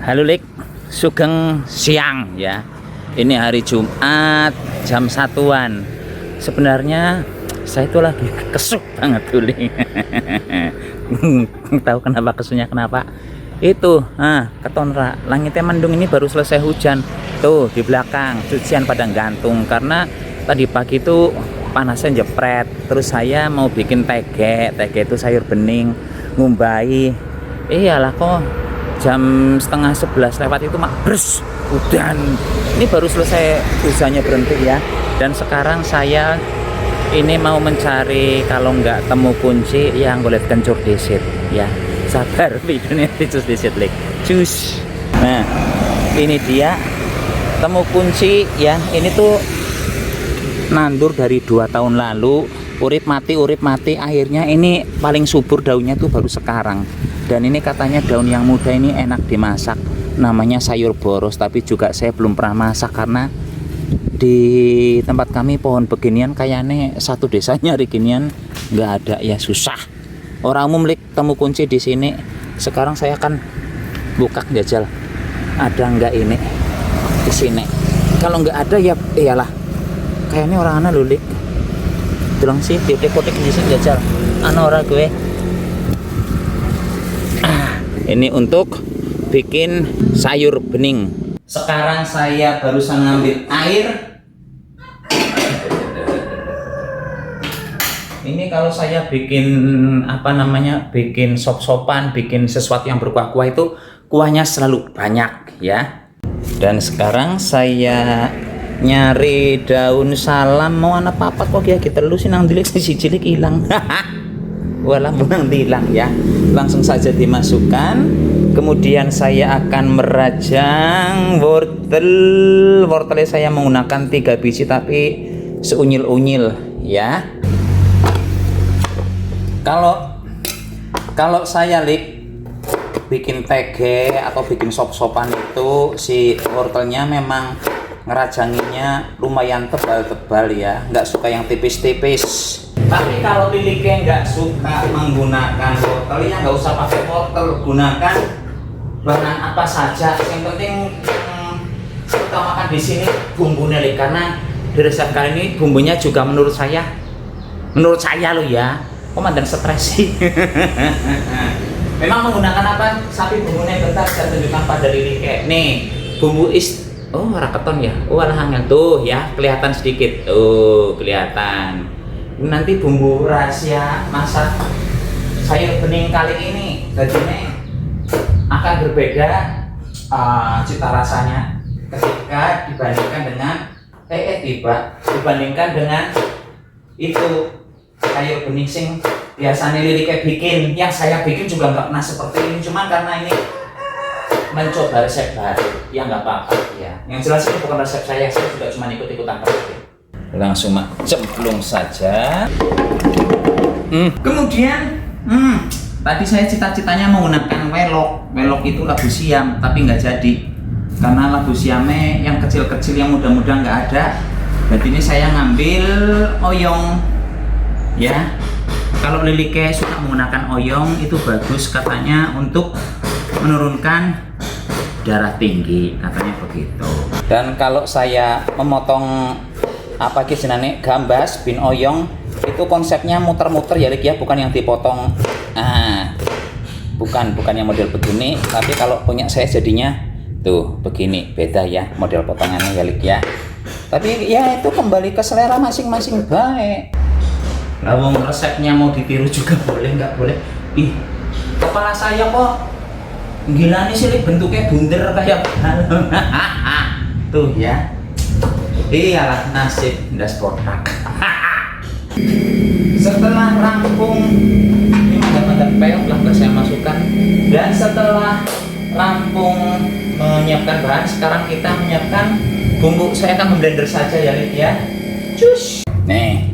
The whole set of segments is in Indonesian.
Halo Lik, sugeng siang ya. Ini hari Jumat jam 1-an. Sebenarnya saya itu lagi kesuk banget tuh Lik. Tahu kenapa kesunya kenapa? Itu, ketonra. Langitnya mendung, ini baru selesai hujan. Tuh di belakang cucian pada gantung karena tadi pagi itu panasnya jepret. Terus saya mau bikin tege itu sayur bening, ngumbai. Iyalah kok jam setengah 11 lewat itu bres udan. Ini baru selesai hujannya berhenti ya. Dan sekarang saya ini mau mencari, kalau nggak temu kunci yang golek kencur disit ya. Sabar videonya dicus disit Lik. Cus. Nah, ini dia temu kunci ya. Ini tuh nandur dari 2 tahun lalu, urip mati, akhirnya ini paling subur daunnya tuh baru sekarang. Dan ini katanya daun yang muda ini enak dimasak, namanya sayur boros. Tapi juga saya belum pernah masak karena di tempat kami pohon beginian kayaknya satu desa nyari ginian nggak ada ya, susah. Orang umum Lik temu kunci di sini. Sekarang saya akan buka jajal ada nggak ini di sini. Kalau nggak ada ya iyalah, kayaknya orang anak lulik bilang sih di potek di sini jajal orang gue. Ini untuk bikin sayur bening. Sekarang saya barusan ngambil air. Ini kalau saya bikin bikin sop-sopan, bikin sesuatu yang berkuah-kuah itu kuahnya selalu banyak ya. Dan sekarang saya nyari daun salam, mau anak papat kok ya kita lu sih nang dilik si cilik hilang. Walah menang hilang ya. Langsung saja dimasukkan. Kemudian saya akan merajang wortelnya saya menggunakan 3 biji tapi seunyil-unyil ya. Kalau saya Lik bikin tege atau bikin sop-sopan itu si wortelnya memang ngerajanginnya lumayan tebal-tebal ya, nggak suka yang tipis-tipis. Tapi kalau Liliknya nggak suka menggunakan wortel ya nggak usah pakai wortel, gunakan bahan apa saja. Yang penting kita makan di sini bumbunya Lik, karena di resep kali ini bumbunya juga menurut saya loh ya. Komandan stres sih. Memang menggunakan apa? Sapi bumbunya bentar saya tunjukkan pada Liliknya. Nih, bumbu raketon ya. Alah angel tuh ya, kelihatan sedikit. Tuh, kelihatan. Nanti bumbu rahasia masak sayur bening kali ini jadinya akan berbeda cita rasanya ketika dibandingkan dengan itu sayur bening sing biasanya Liliknya bikin. Yang saya bikin juga nggak pernah seperti ini, cuman karena ini mencoba resep baru ya nggak apa-apa ya. Yang jelas ini bukan resep saya juga cuma ikut-ikutan aja. Langsung cemplung saja. Kemudian tadi saya cita-citanya menggunakan welok itu labu siam tapi nggak jadi karena labu siamnya yang kecil-kecil yang muda-muda nggak ada. Jadi ini saya ngambil oyong ya. Kalau Liliknya suka menggunakan oyong itu bagus katanya untuk menurunkan darah tinggi, katanya begitu. Dan kalau saya memotong gambas bin oyong itu konsepnya muter-muter ya Lik ya, bukan yang dipotong. Bukan yang model begini, tapi kalau punya saya jadinya tuh begini, beda ya model potongannya ya Lik ya. Tapi ya itu kembali ke selera masing-masing baik. Lawang resepnya mau ditiru juga boleh, nggak boleh. Ih, kepala saya kok gila nih sih Lik, bentuknya bunder kayak tuh ya. Iyalah nasib das kotak. Setelah rampung ini mantap peok lah saya masukkan. Dan setelah rampung menyiapkan bahan, sekarang kita menyiapkan bumbu. Saya akan memblender saja ya Lik ya. Cus. Nih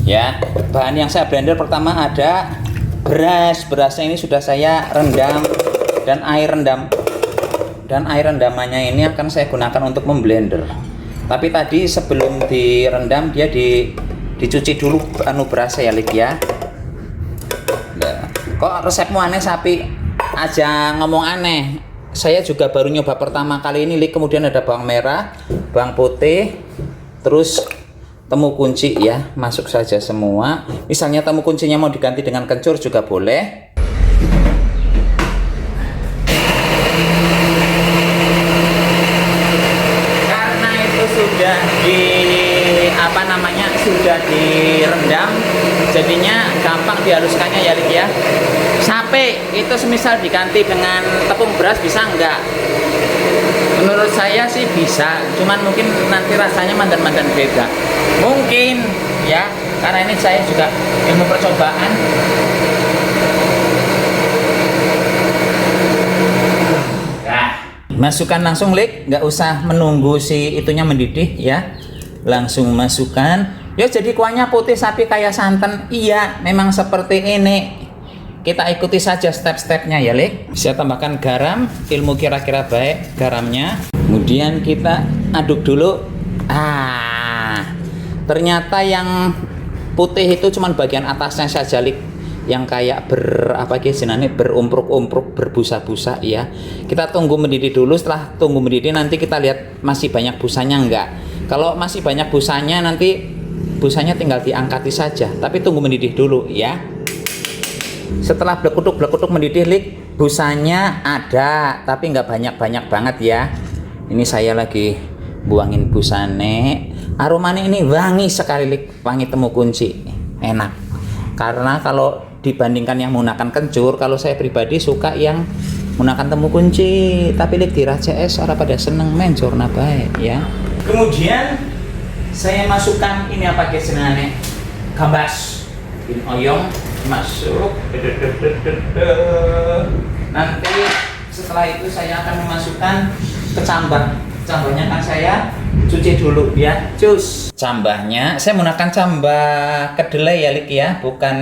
ya, bahan yang saya blender pertama ada berasnya ini sudah saya rendam. Dan air rendamannya ini akan saya gunakan untuk memblender. Tapi tadi sebelum direndam dia dicuci dulu berasnya ya Lik ya. Kok resepmu aneh sapi aja ngomong aneh. saya juga baru nyoba pertama kali ini, Lik. Kemudian ada bawang merah, bawang putih, terus temu kunci ya, masuk saja semua. Misalnya temu kuncinya mau diganti dengan kencur juga boleh. Karena itu sudah sudah direndam, jadinya gampang dihaluskannya ya, Lik ya. Sape itu semisal diganti dengan tepung beras bisa enggak? Menurut saya sih bisa, cuman mungkin nanti rasanya mandan-mandan beda. Mungkin ya, karena ini saya juga ilmu percobaan. Nah, masukkan langsung, Lik, nggak usah menunggu si itunya mendidih ya. Langsung masukkan. Ya jadi kuahnya putih sapi kayak santan. Iya, memang seperti ini. Kita ikuti saja step-stepnya ya, Lik. Saya tambahkan garam, ilmu kira-kira baik garamnya. Kemudian kita aduk dulu. Ternyata yang putih itu cuma bagian atasnya saja, Lik. Yang kayak berumpruk-umpruk, berbusa-busa ya. Kita tunggu mendidih dulu. Setelah tunggu mendidih nanti kita lihat masih banyak busanya enggak. Kalau masih banyak busanya nanti busanya tinggal diangkati saja, tapi tunggu mendidih dulu ya. Setelah blekutuk mendidih, Lik, busanya ada tapi nggak banyak banget ya. Ini saya lagi buangin busane. Aromanya ini wangi sekali, Lik, wangi temu kunci, enak. Karena kalau dibandingkan yang menggunakan kencur, kalau saya pribadi suka yang menggunakan temu kunci. Tapi, Lik, di RCS orang pada seneng mencur baik ya. Kemudian saya masukkan ini apa guys, senane gambas, ini oyong masuk. Nanti setelah itu saya akan memasukkan kecambah. Cambahnya kan saya cuci dulu ya, cus. Cambahnya saya menggunakan cambah kedelai ya, Lik ya, bukan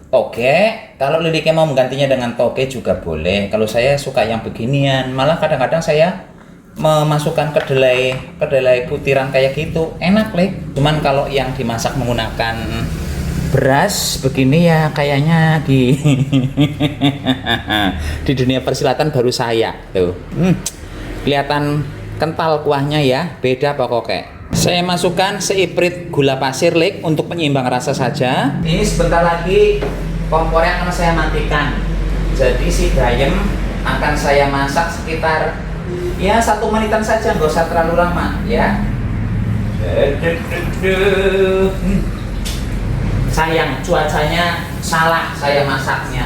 toge. Kalau Liliknya mau menggantinya dengan toge juga boleh. Kalau saya suka yang beginian, malah kadang-kadang saya memasukkan kedelai putiran kayak gitu, enak, Lik. Cuman kalau yang dimasak menggunakan beras begini ya kayaknya di di dunia persilatan baru saya tuh. Kelihatan kental kuahnya ya, beda pokoknya. Saya masukkan seiprit gula pasir, Lik, untuk penyeimbang rasa saja. Ini sebentar lagi kompornya akan saya matikan. Jadi si bayam akan saya masak sekitar ya 1 menitan saja, nggak usah terlalu lama ya. Sayang cuacanya salah saya masaknya.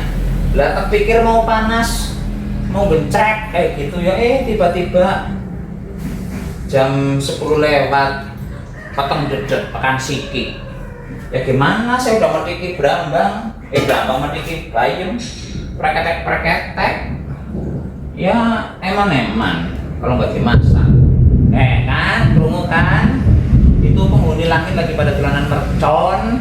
Lah terpikir mau panas, mau gencrek kayak gitu ya, tiba-tiba jam 10 lewat peteng dedet pekan siki. Ya gimana, saya udah metiki brambang metiki bayam, preketek. Ya eman kalau nggak dimasak. Kan, krungu kan? Itu penghuni langit lagi pada dolanan mercon.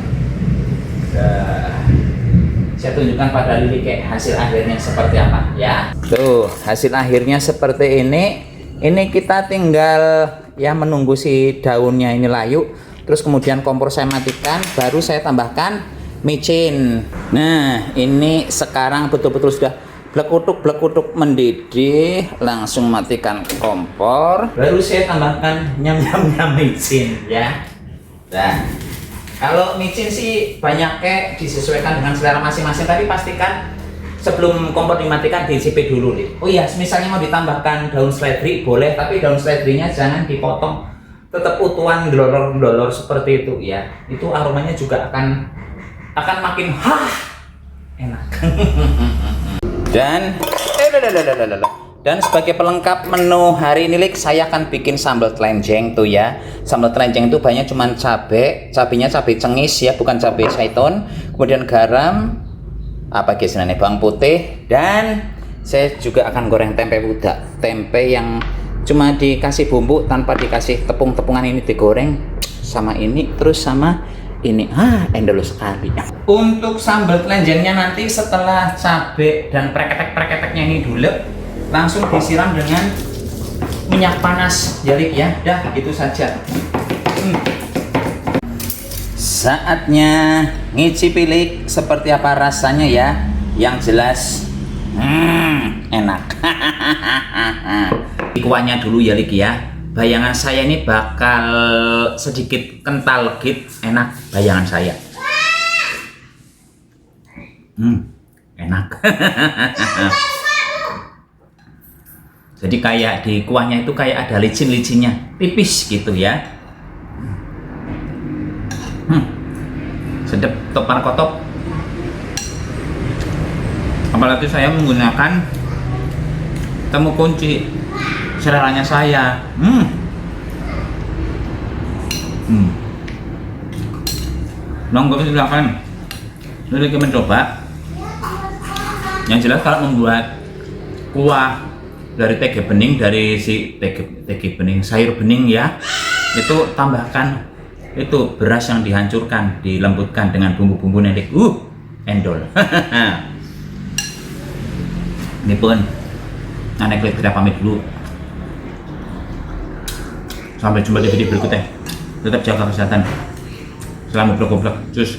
Saya tunjukkan pada Lilik kayak hasil akhirnya seperti apa ya. Tuh, hasil akhirnya seperti ini. Ini kita tinggal ya menunggu si daunnya ini layu. Terus kemudian kompor saya matikan, baru saya tambahkan micin. Nah, ini sekarang betul-betul sudah blekutuk mendidih. Langsung matikan kompor, baru saya tambahkan nyam micin ya. Nah, kalau micin sih banyaknya disesuaikan dengan selera masing-masing, tapi pastikan sebelum kompor dimatikan dicicipi dulu, nih. Oh iya, misalnya mau ditambahkan daun seledri boleh, tapi daun seledrinya jangan dipotong, tetap utuhan glolor seperti itu ya. Itu aromanya juga akan makin enak. Dan sebagai pelengkap menu hari ini, Lik, saya akan bikin sambal telenjeng tuh ya. Sambal telenjeng itu banyak cuman cabenya cabai cengis ya, bukan cabai saiton. Kemudian garam, bawang putih, dan saya juga akan goreng tempe budak. Tempe yang cuma dikasih bumbu tanpa dikasih tepung-tepungan, ini digoreng sama ini, terus sama ini. Endol sekali. Untuk sambal telenjengnya nanti setelah cabai dan preketek-preketeknya ini dulep, langsung disiram dengan minyak panas ya, Lik ya. Dah gitu saja. Saatnya ngicipi, Lik, seperti apa rasanya ya. Yang jelas enak. Kuahnya dulu ya Lik ya. Bayangan saya ini bakal sedikit kental legit, enak bayangan saya. Enak. Jadi kayak di kuahnya itu kayak ada licin-licinnya, tipis gitu ya. Sedap top markotop. Apalagi saya menggunakan temu kunci seleranya saya. Nongkrong silahkan. Ini lagi mencoba. Yang jelas kalau membuat kuah dari tege bening, dari si tege bening, sayur bening ya, itu tambahkan itu beras yang dihancurkan, dilembutkan dengan bumbu-bumbu nenek. Endol. Ini pun Nenek Klik kita pamit dulu. Sampai jumpa di video berikutnya. Tetap jaga kesehatan. Selamat goblok-goblok. Cus.